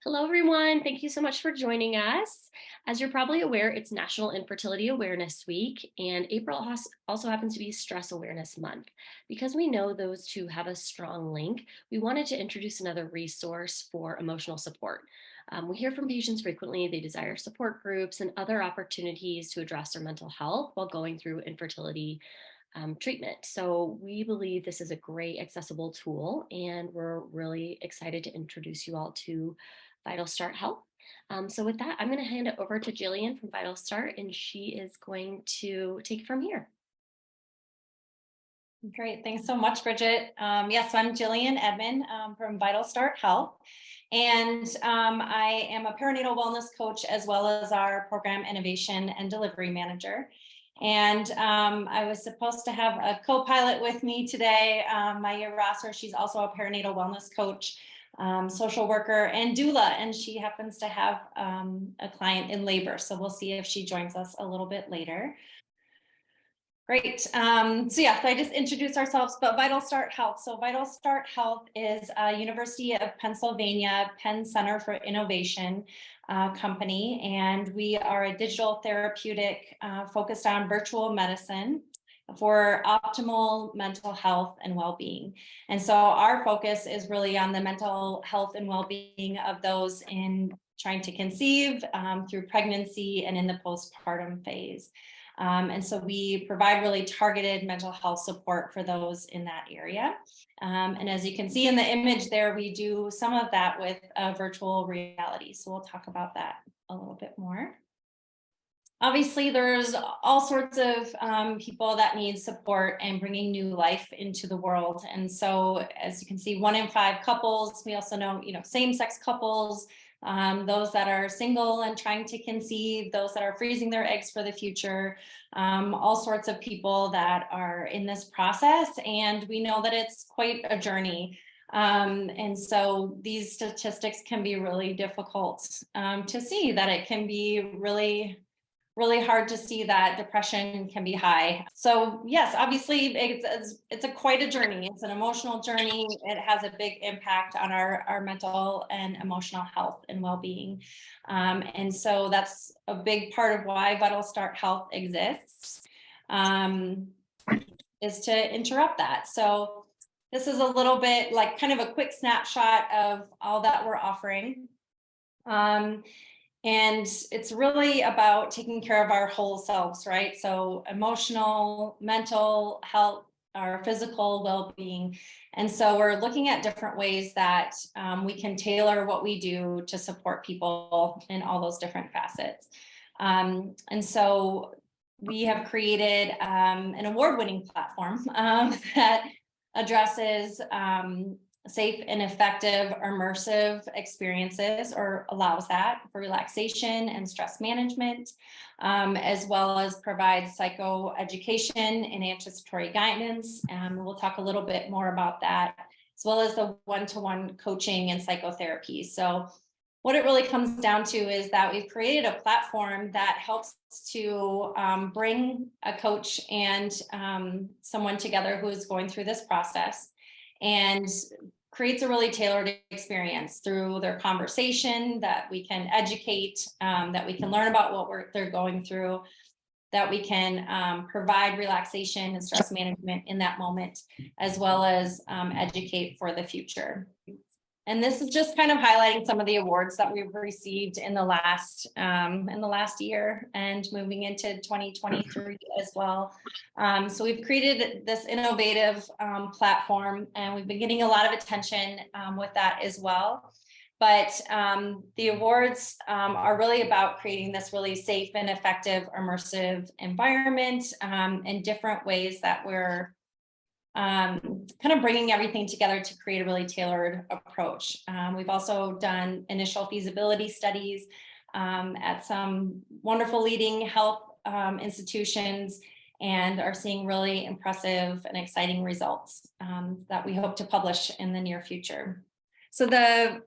Hello, everyone. Thank you so much for joining us. As you're probably aware, it's National Infertility Awareness Week, and April also happens to be Stress Awareness Month. Because we know those two have a strong link, we wanted to introduce another resource for emotional support. We hear from patients frequently, they desire support groups and other opportunities to address their mental health while going through infertility treatment. So we believe this is a great accessible tool, and we're really excited to introduce you all to Vital Start Health. So with that, I'm going to hand it over to Jillian from Vital Start, and she is going to take it from here. Great. Thanks so much, Bridget. Yes, I'm Jillian Edmond from Vital Start Health. And I am a perinatal wellness coach as well as our program innovation and delivery manager. And I was supposed to have a co-pilot with me today, Maya Rosser. She's also a perinatal wellness coach, social worker, and doula. And she happens to have a client in labor. So we'll see if she joins us a little bit later. Great. So I just introduced ourselves, but Vital Start Health. So Vital Start Health is a University of Pennsylvania Penn Center for Innovation company, and we are a digital therapeutic focused on virtual medicine for optimal mental health and well-being. And so our focus is really on the mental health and well-being of those in trying to conceive through pregnancy and in the postpartum phase. And so we provide really targeted mental health support for those in that area. And as you can see in the image there, we do some of that with virtual reality. So we'll talk about that a little bit more. Obviously, there's all sorts of people that need support and bringing new life into the world. And so as you can see, 1 in 5 couples, we also know, same-sex couples, those that are single and trying to conceive, those that are freezing their eggs for the future, all sorts of people that are in this process. And we know that it's quite a journey. And so these statistics can be really difficult to see, that it can be really hard to see that depression can be high. So yes, obviously it's quite a journey. It's an emotional journey. It has a big impact on our mental and emotional health and well-being. And so that's a big part of why Vital Start Health exists, is to interrupt that. So this is a little bit like kind of a quick snapshot of all that we're offering. And it's really about taking care of our whole selves, right? So emotional, mental health, our physical well-being. And so we're looking at different ways that we can tailor what we do to support people in all those different facets. And so we have created an award-winning platform that addresses safe and effective immersive experiences, or allows that for relaxation and stress management, as well as provides psychoeducation and anticipatory guidance. We'll talk a little bit more about that, as well as the one-to-one coaching and psychotherapy. So what it really comes down to is that we've created a platform that helps to bring a coach and someone together who is going through this process, and creates a really tailored experience through their conversation, that we can educate, that we can learn about what they're going through, that we can provide relaxation and stress management in that moment, as well as educate for the future. And this is just kind of highlighting some of the awards that we've received in the last year and moving into 2023 as well. So we've created this innovative platform, and we've been getting a lot of attention with that as well. But the awards are really about creating this really safe and effective immersive environment, in different ways that we're kind of bringing everything together to create a really tailored approach. We've also done initial feasibility studies at some wonderful leading health institutions, and are seeing really impressive and exciting results that we hope to publish in the near future. So the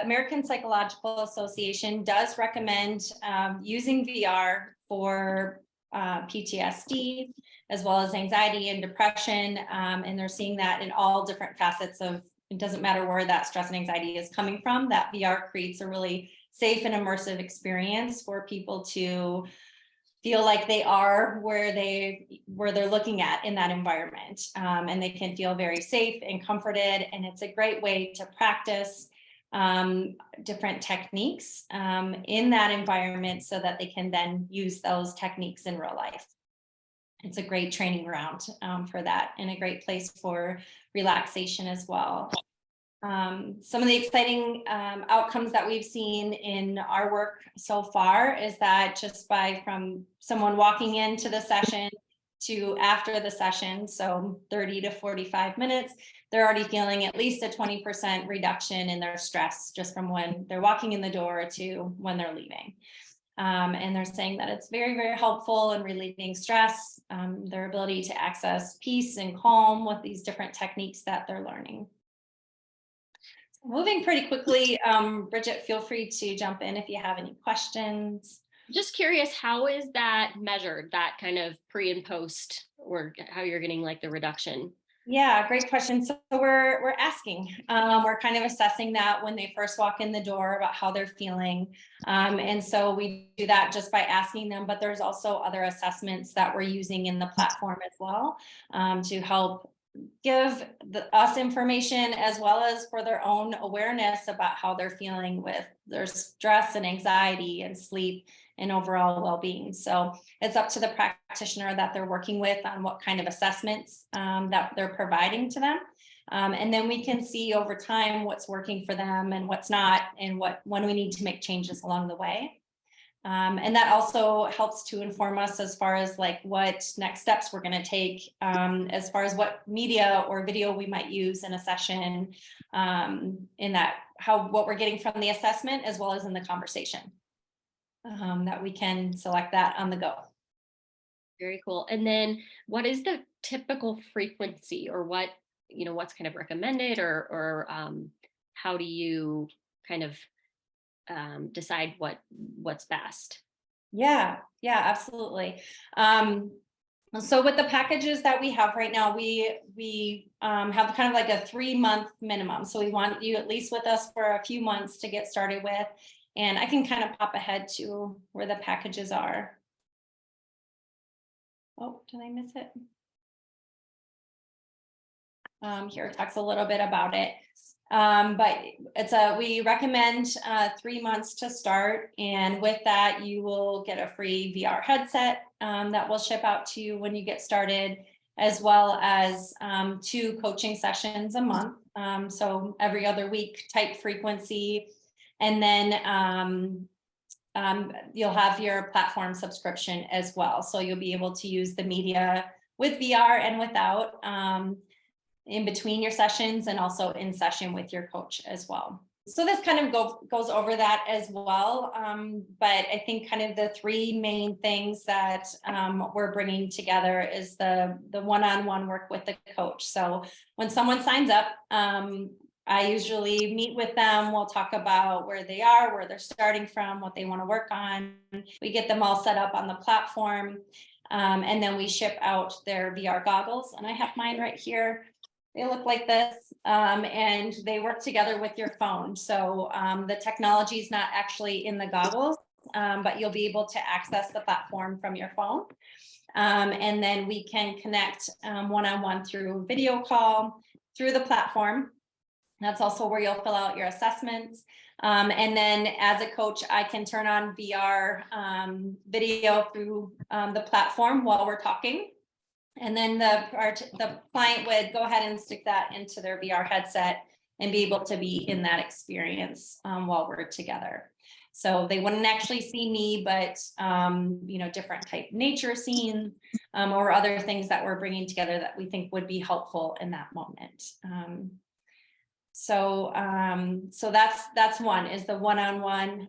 American Psychological Association does recommend using VR for PTSD, as well as anxiety and depression. And they're seeing that in all different facets of it doesn't matter where that stress and anxiety is coming from, that VR creates a really safe and immersive experience for people to feel like they are where they're looking at in that environment, and they can feel very safe and comforted. And it's a great way to practice different techniques in that environment so that they can then use those techniques in real life. It's a great training ground for that, and a great place for relaxation as well. Some of the exciting outcomes that we've seen in our work so far is that just from someone walking into the session to after the session, so 30 to 45 minutes, they're already feeling at least a 20% reduction in their stress just from when they're walking in the door to when they're leaving. And they're saying that it's very, very helpful in relieving stress, their ability to access peace and calm with these different techniques that they're learning. Moving pretty quickly, Bridget, feel free to jump in if you have any questions. Just curious, how is that measured, that kind of pre and post, or how you're getting like the reduction? Yeah, great question. So we're asking, we're kind of assessing that when they first walk in the door about how they're feeling. And so we do that just by asking them, but there's also other assessments that we're using in the platform as well, to help give us information as well as for their own awareness about how they're feeling with their stress and anxiety and sleep and overall well-being. So it's up to the practitioner that they're working with on what kind of assessments that they're providing to them. And then we can see over time what's working for them and what's not, and when we need to make changes along the way. And that also helps to inform us as far as like what next steps we're going to take, as far as what media or video we might use in a session, in that what we're getting from the assessment as well as in the conversation, that we can select that on the go. Very cool. And then what is the typical frequency, or what's kind of recommended, or how do you kind of decide what's best? Yeah, absolutely. So with the packages that we have right now, we have kind of like a 3-month minimum. So we want you at least with us for a few months to get started with. And I can kind of pop ahead to where the packages are. Oh, did I miss it? Here it talks a little bit about it. But we recommend 3 months to start. And with that, you will get a free VR headset that will ship out to you when you get started, as well as 2 coaching sessions a month. So every other week type frequency. And then you'll have your platform subscription as well. So you'll be able to use the media with VR and without, in between your sessions, and also in session with your coach as well. So this kind of goes over that as well. But I think kind of the 3 main things that we're bringing together is the one-on-one work with the coach. So when someone signs up, I usually meet with them. We'll talk about where they are, where they're starting from, what they want to work on. We get them all set up on the platform. And then we ship out their VR goggles. And I have mine right here. They look like this, and they work together with your phone. So the technology is not actually in the goggles, but you'll be able to access the platform from your phone. And then we can connect one-on-one through video call through the platform. That's also where you'll fill out your assessments. And then as a coach, I can turn on VR video through the platform while we're talking. And then the client would go ahead and stick that into their VR headset and be able to be in that experience while we're together. So they wouldn't actually see me, but different type nature scenes or other things that we're bringing together that we think would be helpful in that moment. So that's one, is the one-on-one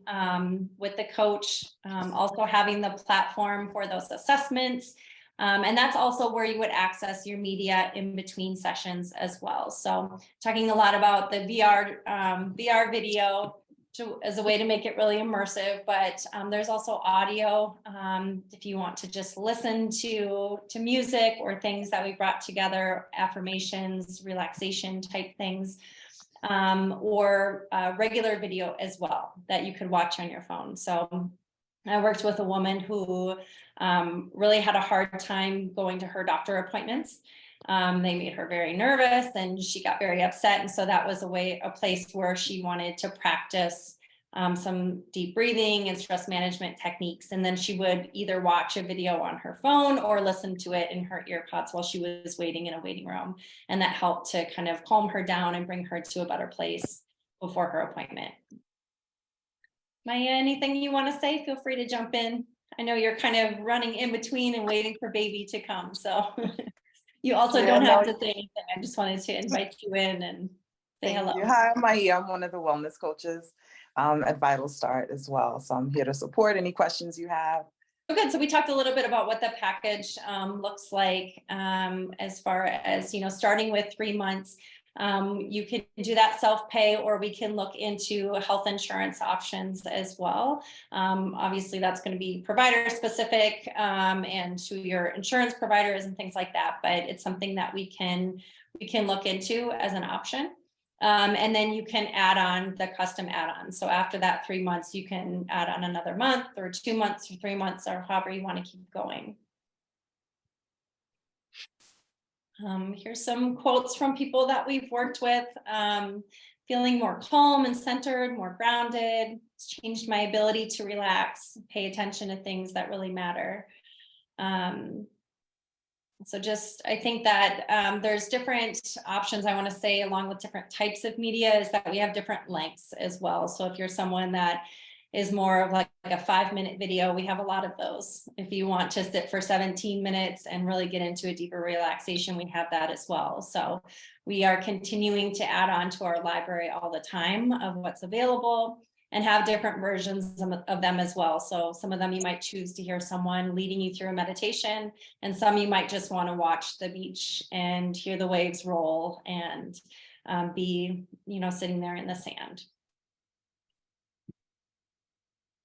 with the coach, also having the platform for those assessments. And that's also where you would access your media in between sessions as well. So talking a lot about the VR video as a way to make it really immersive, but there's also audio if you want to just listen to music or things that we brought together, affirmations, relaxation type things. or regular video as well that you could watch on your phone. So I worked with a woman who really had a hard time going to her doctor appointments. They made her very nervous and she got very upset. And so that was a place where she wanted to practice some deep breathing and stress management techniques. And then she would either watch a video on her phone or listen to it in her ear pods while she was waiting in a waiting room. And that helped to kind of calm her down and bring her to a better place before her appointment. Maya, anything you want to say? Feel free to jump in. I know you're kind of running in between and waiting for baby to come. So you also Yeah, don't have no, to say anything. I just wanted to invite you in and say thank hello. you. Hi, I'm Maya. I'm one of the wellness coaches at Vital Start as well. So I'm here to support any questions you have. Oh, good. So we talked a little bit about what the package looks like as far as, starting with 3 months. You can do that self-pay, or we can look into health insurance options as well. Obviously, that's going to be provider specific and who your insurance provider is and things like that. But it's something that we can look into as an option. And then you can add on the custom add-on. So after that 3 months, you can add on another month or 2 months or 3 months or however you want to keep going. Here's some quotes from people that we've worked with. Feeling more calm and centered, more grounded. It's changed my ability to relax, pay attention to things that really matter. So I think that there's different options I want to say along with different types of media is that we have different lengths as well. So if you're someone that is more of like a 5-minute video, we have a lot of those. If you want to sit for 17 minutes and really get into a deeper relaxation, we have that as well. So we are continuing to add on to our library all the time of what's available and have different versions of them as well. So some of them you might choose to hear someone leading you through a meditation, and some you might just want to watch the beach and hear the waves roll and be, sitting there in the sand.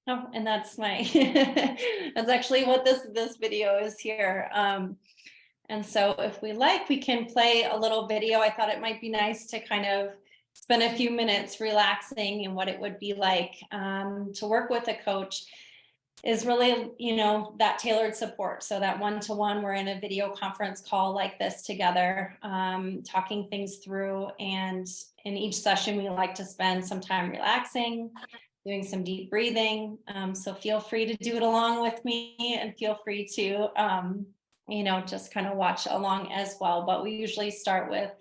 Oh, and that's that's actually what this video is here. And so if we like, we can play a little video. I thought it might be nice to kind of spend a few minutes relaxing, and what it would be like to work with a coach is really, that tailored support. So that one-to-one, we're in a video conference call like this together, talking things through. And in each session, we like to spend some time relaxing, doing some deep breathing. So feel free to do it along with me, and feel free to, just kind of watch along as well. But we usually start with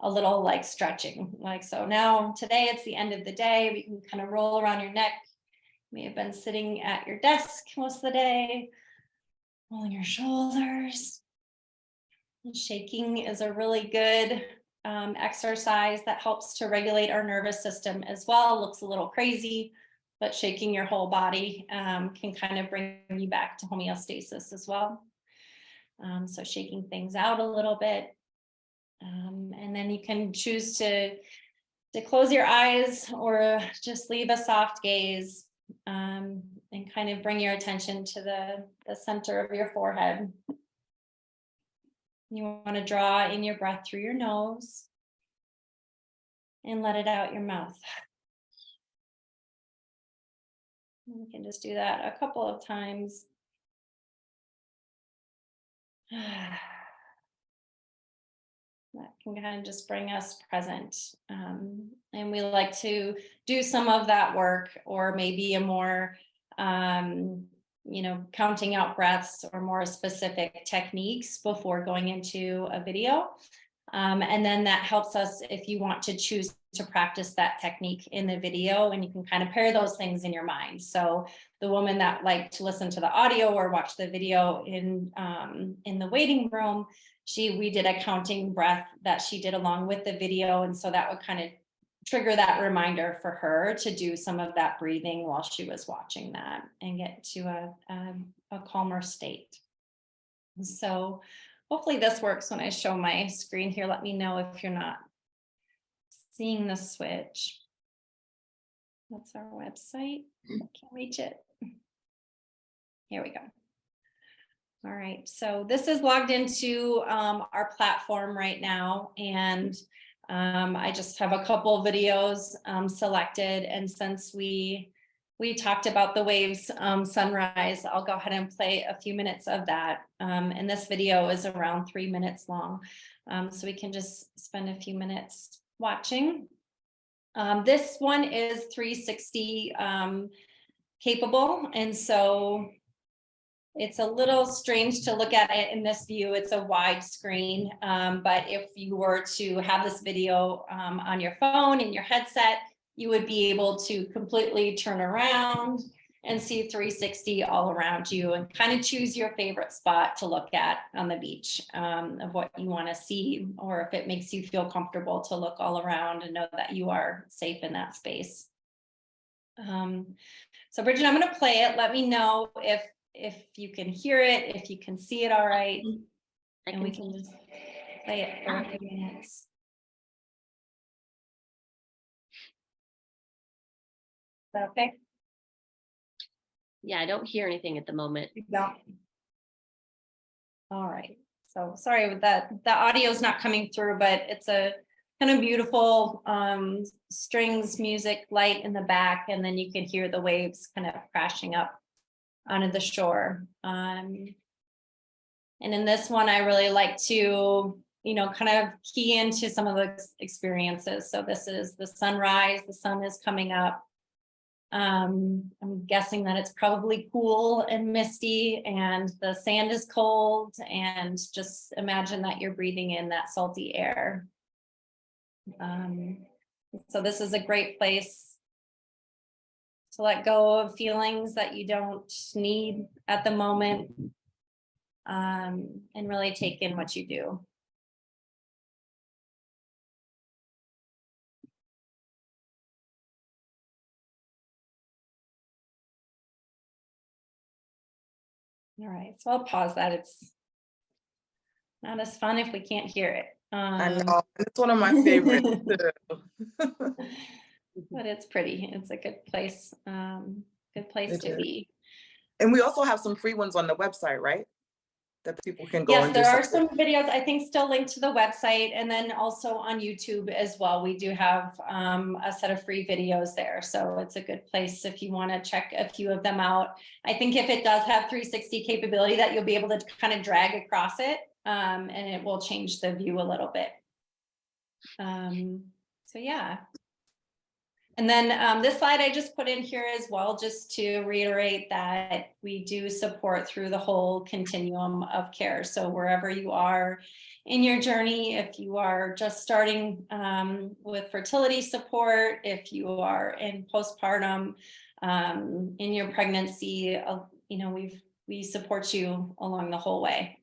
a little like stretching. So now today it's the end of the day. We can kind of roll around your neck. You may have been sitting at your desk most of the day, rolling your shoulders. And shaking is a really good exercise that helps to regulate our nervous system as well. It looks a little crazy, but shaking your whole body can kind of bring you back to homeostasis as well. So shaking things out a little bit. And then you can choose to close your eyes or just leave a soft gaze and kind of bring your attention to the center of your forehead. You want to draw in your breath through your nose and let it out your mouth. And we can just do that a couple of times. That can kind of just bring us present. And we like to do some of that work, or maybe a more, counting out breaths or more specific techniques before going into a video. And then that helps us if you want to choose to practice that technique in the video, and you can kind of pair those things in your mind. So the woman that liked to listen to the audio or watch the video in the waiting room, we did a counting breath that she did along with the video. And so that would kind of trigger that reminder for her to do some of that breathing while she was watching that and get to a calmer state. So hopefully this works when I show my screen here. Let me know if you're not seeing the switch. That's our website. I can't reach it. Here we go. All right, so this is logged into our platform right now, and I just have a couple videos selected, and since we talked about the waves sunrise, I'll go ahead and play a few minutes of that. And this video is around 3 minutes long, so we can just spend a few minutes watching. This one is 360 capable, and so it's a little strange to look at it in this view. It's a wide screen, but if you were to have this video on your phone, in your headset, you would be able to completely turn around and see 360 all around you, and kind of choose your favorite spot to look at on the beach, of what you want to see, or if it makes you feel comfortable to look all around and know that you are safe in that space. So Bridget, I'm going to play it. Let me know if you can hear it, if you can see it all right, and we can just play it for a few minutes. Is that okay? Yeah, I don't hear anything at the moment. No. All right. So sorry that the audio is not coming through, but it's a kind of beautiful strings, music, light in the back, and then you can hear the waves kind of crashing up onto the shore. And in this one, I really like to, kind of key into some of the experiences. So this is the sunrise, the sun is coming up. I'm guessing that it's probably cool and misty, and the sand is cold, and just imagine that you're breathing in that salty air. So this is a great place to let go of feelings that you don't need at the moment, and really take in what you do. All right, so I'll pause that. It's not as fun if we can't hear it. I know, it's one of my favorites too. But it's pretty. It's a good place. Good place to be. And we also have some free ones on the website, right? That people can go Yes, and do there are something. some videos, I think, still linked to the website, and then also on YouTube as well. We do have a set of free videos there, so it's a good place if you want to check a few of them out. I think if it does have 360 capability, that you'll be able to kind of drag across it, and it will change the view a little bit. So yeah. And then this slide I just put in here as well, just to reiterate that we do support through the whole continuum of care. So wherever you are in your journey, if you are just starting with fertility support, if you are in postpartum, in your pregnancy, we support you along the whole way.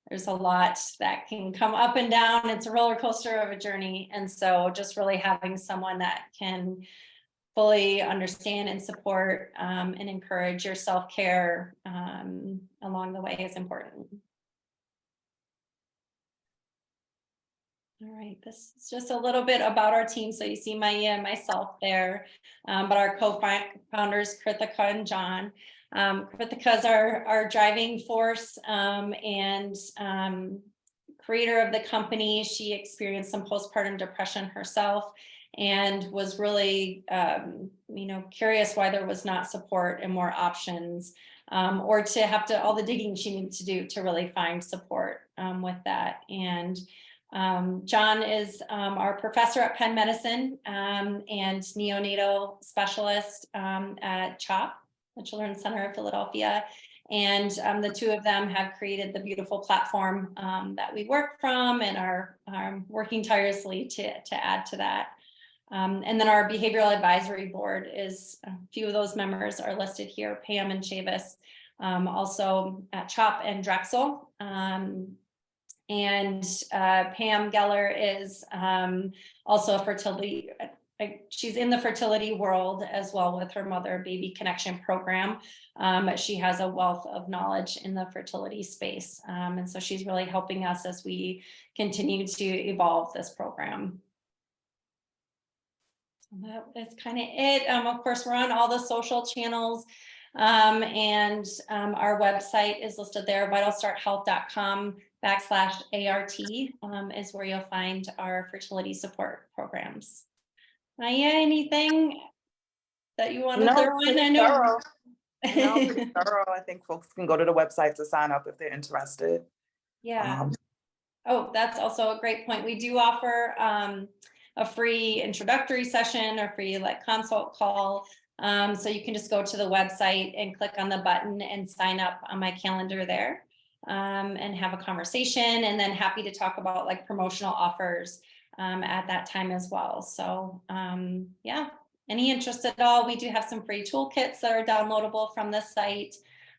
There's a lot that can come up and down. It's a roller coaster of a journey. And so just really having someone that can fully understand and support and encourage your self-care along the way is important. All right, this is just a little bit about our team. So you see Maya and myself there, but our co-founders, Krithika and John. Krithika is our driving force and creator of the company. She experienced some postpartum depression herself and was really, curious why there was not support and more options, or to have to all the digging she needed to do to really find support with that. And John is our professor at Penn Medicine and neonatal specialist at CHOP, the Children's Center of Philadelphia. And the two of them have created the beautiful platform that we work from and are working tirelessly to add to that. And then our behavioral advisory board is, a few of those members are listed here, Pam and Chavis, also at CHOP and Drexel. And Pam Geller is also a fertility, she's in the fertility world as well with her Mother Baby Connection program. She has a wealth of knowledge in the fertility space. And so she's really helping us as we continue to evolve this program. So that is kind of it. Of course, we're on all the social channels. And our website is listed there, vitalstarthealth.com. /ART is where you'll find our fertility support programs. Maya, anything that you want to No, throw in? pretty I know. thorough. No, pretty thorough. I think folks can go to the website to sign up if they're interested. Yeah. Um, Oh, that's also a great point. We do offer a free introductory session or free like consult call. So you can just go to the website and click on the button and sign up on my calendar there, and have a conversation, and then happy to talk about like promotional offers at that time as well. So yeah, any interest at all, we do have some free toolkits that are downloadable from the site,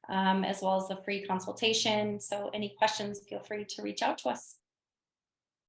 as well as the free consultation. So any questions, feel free to reach out to us.